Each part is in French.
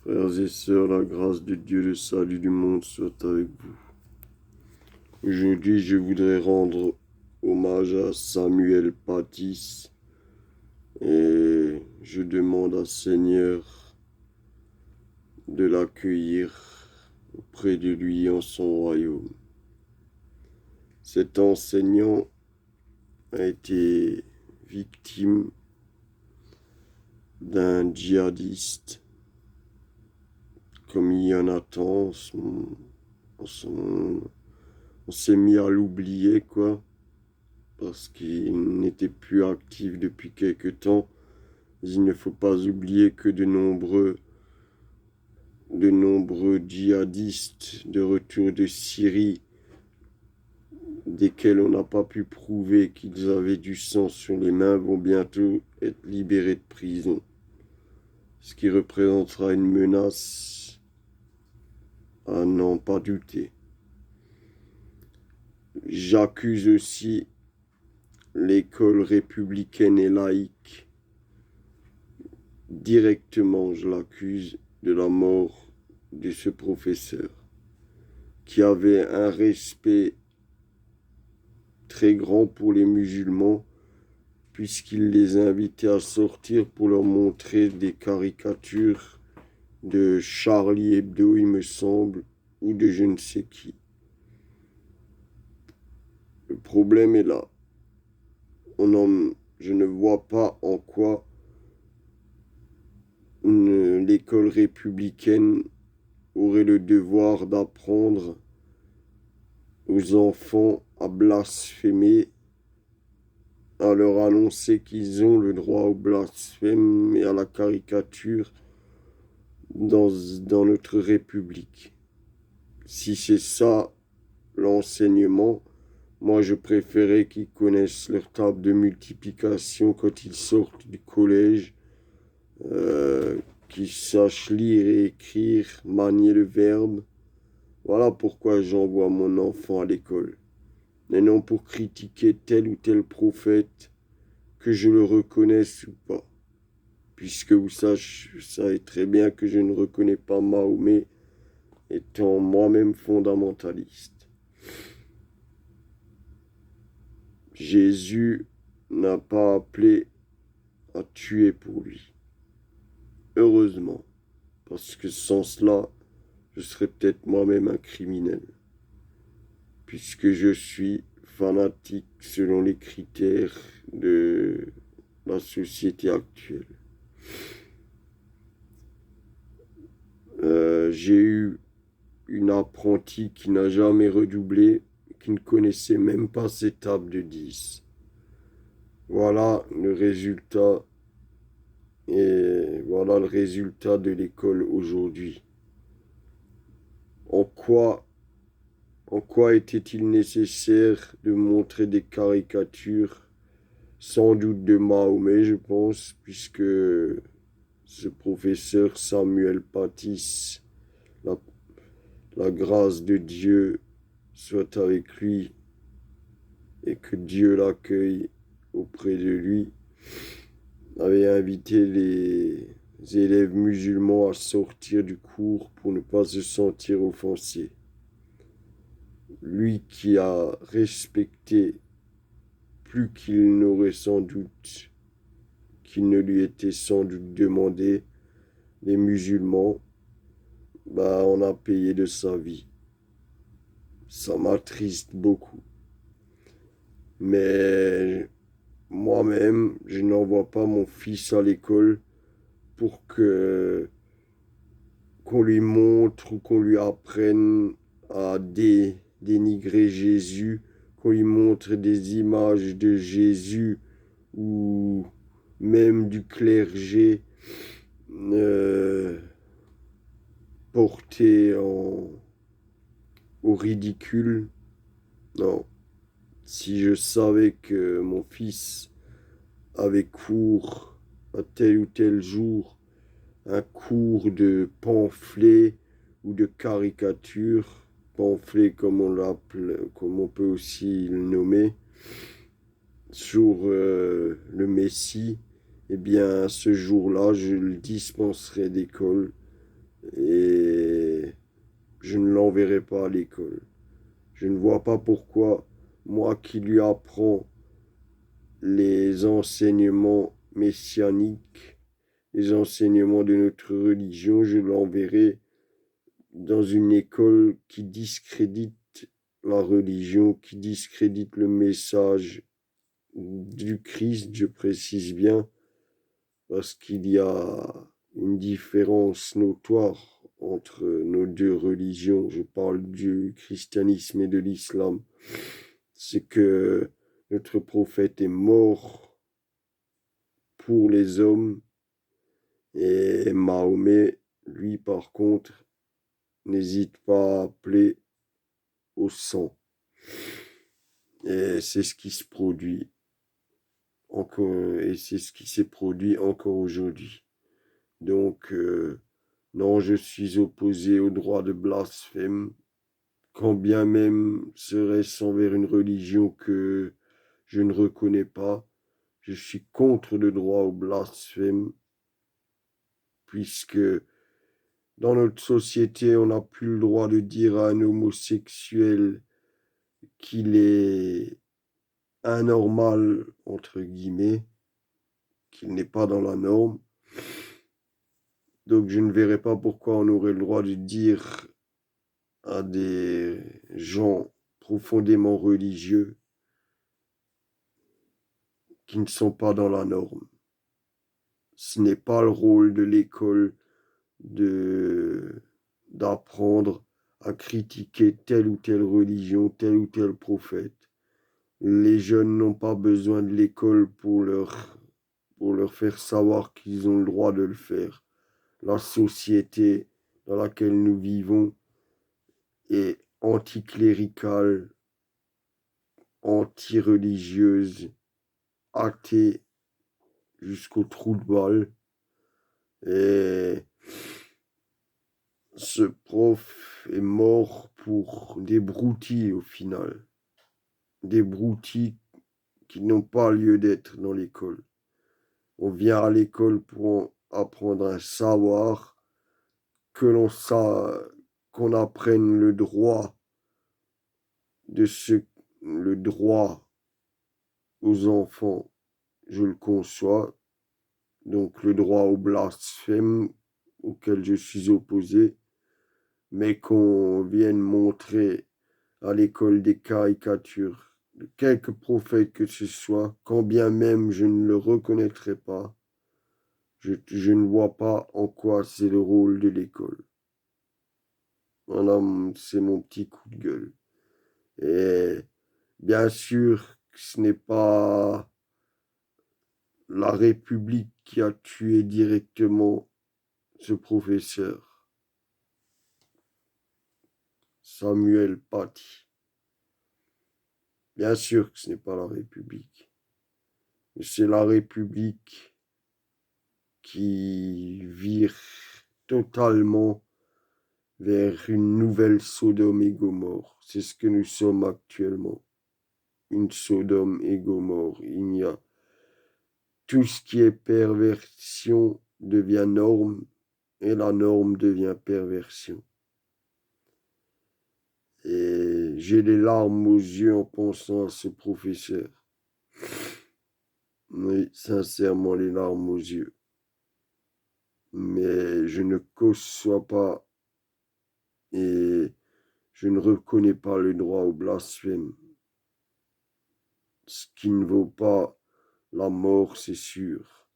Frères et sœurs, la grâce de Dieu, le salut du monde soit avec vous. Aujourd'hui, je voudrais rendre hommage à Samuel Paty et je demande à Seigneur de l'accueillir auprès de lui en son royaume. Cet enseignant a été victime d'un djihadiste, comme il y en a tant. On s'est mis à l'oublier, quoi, parce qu'il n'était plus actif depuis quelque temps. Il ne faut pas oublier que de nombreux djihadistes de retour de Syrie, desquels on n'a pas pu prouver qu'ils avaient du sang sur les mains, vont bientôt être libérés de prison. Ce qui représentera une menace à n'en pas douter. J'accuse aussi l'école républicaine et laïque. Directement, je l'accuse de la mort de ce professeur qui avait un respect très grand pour les musulmans puisqu'il les invitait à sortir pour leur montrer des caricatures de Charlie Hebdo, il me semble, ou de je ne sais qui. Le problème est là. Je ne vois pas en quoi l'école républicaine aurait le devoir d'apprendre aux enfants à blasphémer, à leur annoncer qu'ils ont le droit au blasphème et à la caricature dans notre République. Si c'est ça l'enseignement, moi je préférais qu'ils connaissent leur table de multiplication quand ils sortent du collège, qu'ils sachent lire et écrire, manier le verbe. Voilà pourquoi j'envoie mon enfant à l'école. Et non pour critiquer tel ou tel prophète, que je le reconnaisse ou pas. Puisque vous savez très bien que je ne reconnais pas Mahomet étant moi-même fondamentaliste. Jésus n'a pas appelé à tuer pour lui. Heureusement, parce que sans cela, je serais peut-être moi-même un criminel. Puisque je suis fanatique selon les critères de la société actuelle. J'ai eu une apprentie qui n'a jamais redoublé, qui ne connaissait même pas ses tables de 10. Voilà le résultat, et voilà le résultat de l'école aujourd'hui. En quoi était-il nécessaire de montrer des caricatures, sans doute de Mahomet, je pense, puisque ce professeur Samuel Paty, la grâce de Dieu soit avec lui et que Dieu l'accueille auprès de lui, avait invité les élèves musulmans à sortir du cours pour ne pas se sentir offensés. Lui qui a respecté plus qu'il n'aurait sans doute, qu'il ne lui était sans doute demandé, les musulmans, on a payé de sa vie. Ça m'attriste beaucoup. Mais moi-même, je n'envoie pas mon fils à l'école pour qu'on lui montre ou qu'on lui apprenne à dénigrer Jésus, qu'on lui montre des images de Jésus ou même du clergé porté au ridicule. Non. Si je savais que mon fils avait cours à tel ou tel jour, un cours de pamphlet ou de caricature, pamphlet comme on l'appelle, comme on peut aussi le nommer, sur le Messie, eh bien ce jour-là, je le dispenserai d'école et je ne l'enverrai pas à l'école. Je ne vois pas pourquoi moi qui lui apprends les enseignements messianiques, les enseignements de notre religion, je l'enverrai dans une école qui discrédite la religion, qui discrédite le message du Christ, je précise bien, parce qu'il y a une différence notoire entre nos deux religions. Je parle du christianisme et de l'islam. C'est que notre prophète est mort pour les hommes et Mahomet, lui, par contre, n'hésite pas à appeler au sang. Et c'est ce qui se produit encore, et c'est ce qui s'est produit encore aujourd'hui. Donc, non, je suis opposé au droit de blasphème, quand bien même serait-ce envers une religion que je ne reconnais pas. Je suis contre le droit au blasphème, puisque dans notre société, on n'a plus le droit de dire à un homosexuel qu'il est anormal, entre guillemets, qu'il n'est pas dans la norme. Donc je ne verrais pas pourquoi on aurait le droit de dire à des gens profondément religieux qui ne sont pas dans la norme. Ce n'est pas le rôle de l'école de d'apprendre à critiquer telle ou telle religion, tel ou tel prophète. Les jeunes n'ont pas besoin de l'école pour leur faire savoir qu'ils ont le droit de le faire. La société dans laquelle nous vivons est anticléricale, anti-religieuse, athée jusqu'au trou de balle. Et ce prof est mort pour des broutilles au final. Des broutilles qui n'ont pas lieu d'être dans l'école. On vient à l'école pour apprendre un savoir, qu'on apprenne le droit le droit aux enfants, je le conçois, donc le droit au blasphème auquel je suis opposé, mais qu'on vienne montrer à l'école des caricatures de quelque prophète que ce soit, quand bien même je ne le reconnaîtrai pas, je ne vois pas en quoi c'est le rôle de l'école. Voilà, c'est mon petit coup de gueule. Et bien sûr que ce n'est pas la République qui a tué directement ce professeur, Samuel Paty. Bien sûr que ce n'est pas la République. Mais c'est la République qui vire totalement vers une nouvelle Sodome et Gomorrhe. C'est ce que nous sommes actuellement. Une Sodome et Gomorrhe. Il y a tout ce qui est perversion devient norme et la norme devient perversion. Et j'ai les larmes aux yeux en pensant à ce professeur. Oui, sincèrement, les larmes aux yeux. Mais je ne conçois pas et je ne reconnais pas le droit au blasphème. Ce qui ne vaut pas la mort, c'est sûr.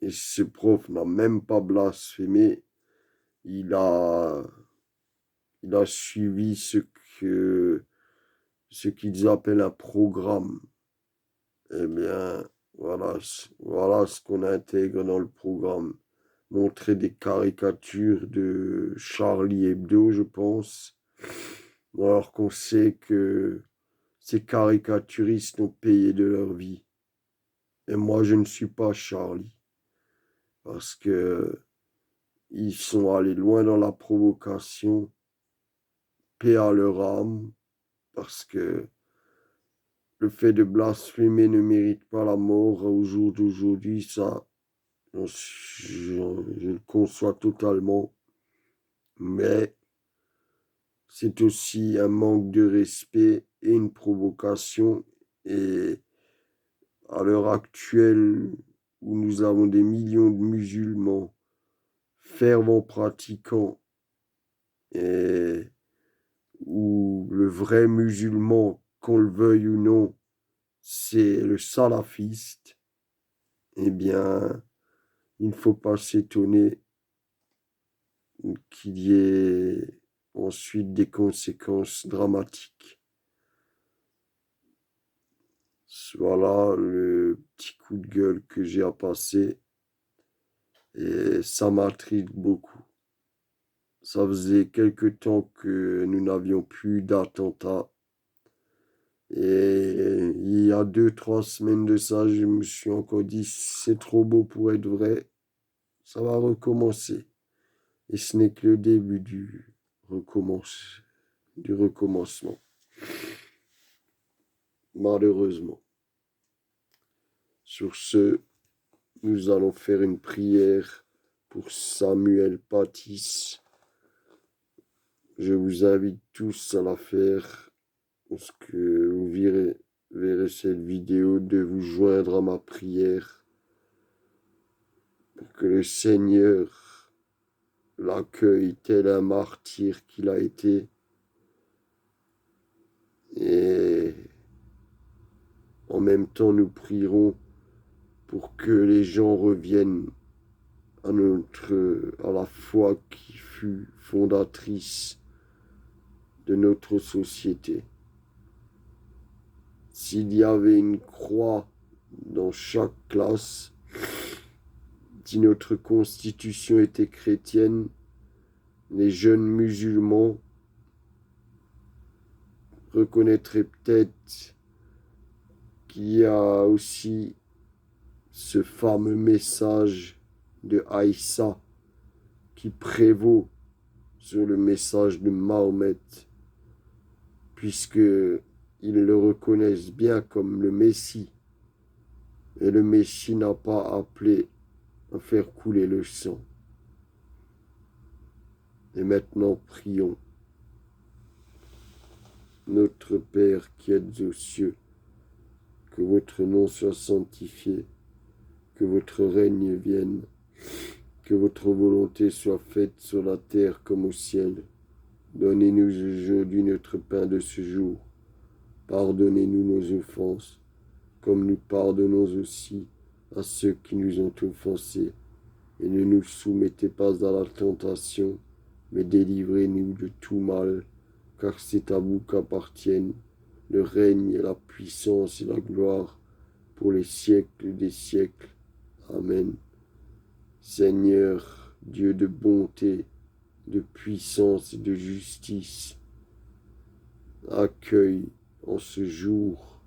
Et ce prof n'a même pas blasphémé. Il a, il a suivi ce qu'ils appellent un programme. Eh bien, voilà ce qu'on intègre dans le programme. Montrer des caricatures de Charlie Hebdo, je pense, alors qu'on sait que ces caricaturistes ont payé de leur vie. Et moi, je ne suis pas Charlie, parce que ils sont allés loin dans la provocation, paix à leur âme, parce que le fait de blasphémer ne mérite pas la mort au jour d'aujourd'hui, ça, je le conçois totalement. mais c'est aussi un manque de respect et une provocation. Et à l'heure actuelle, où nous avons des millions de musulmans fervents pratiquants, et où le vrai musulman, qu'on le veuille ou non, c'est le salafiste, eh bien, il ne faut pas s'étonner qu'il y ait ensuite des conséquences dramatiques. Voilà le petit coup de gueule que j'ai à passer et ça m'attriste beaucoup. Ça faisait quelque temps que nous n'avions plus d'attentats et il y a 2, 3 semaines de ça, je me suis encore dit c'est trop beau pour être vrai, ça va recommencer. Et ce n'est que le début du recommencement, malheureusement. Sur ce, nous allons faire une prière pour Samuel Paty. Je vous invite tous à la faire lorsque vous verrez cette vidéo, de vous joindre à ma prière pour que le Seigneur l'accueille tel un martyr qu'il a été. Et en même temps, nous prierons pour que les gens reviennent à la foi qui fut fondatrice de notre société. S'il y avait une croix dans chaque classe, si notre constitution était chrétienne, les jeunes musulmans reconnaîtraient peut-être qu'il y a aussi ce fameux message de Aïssa qui prévaut sur le message de Mahomet, puisqu'ils le reconnaissent bien comme le Messie. Et le Messie n'a pas appelé à faire couler le sang. Et maintenant, prions. Notre Père qui êtes aux cieux, que votre nom soit sanctifié, que votre règne vienne, que votre volonté soit faite sur la terre comme au ciel. Donnez-nous aujourd'hui notre pain de ce jour. Pardonnez-nous nos offenses, comme nous pardonnons aussi à ceux qui nous ont offensés. Et ne nous soumettez pas à la tentation, mais délivrez-nous de tout mal, car c'est à vous qu'appartiennent le règne et la puissance et la gloire pour les siècles des siècles. Amen. Seigneur, Dieu de bonté, de puissance et de justice, accueille en ce jour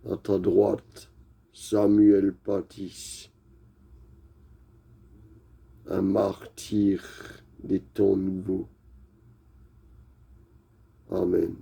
à ta droite Samuel Paty, un martyr des temps nouveaux. Amen.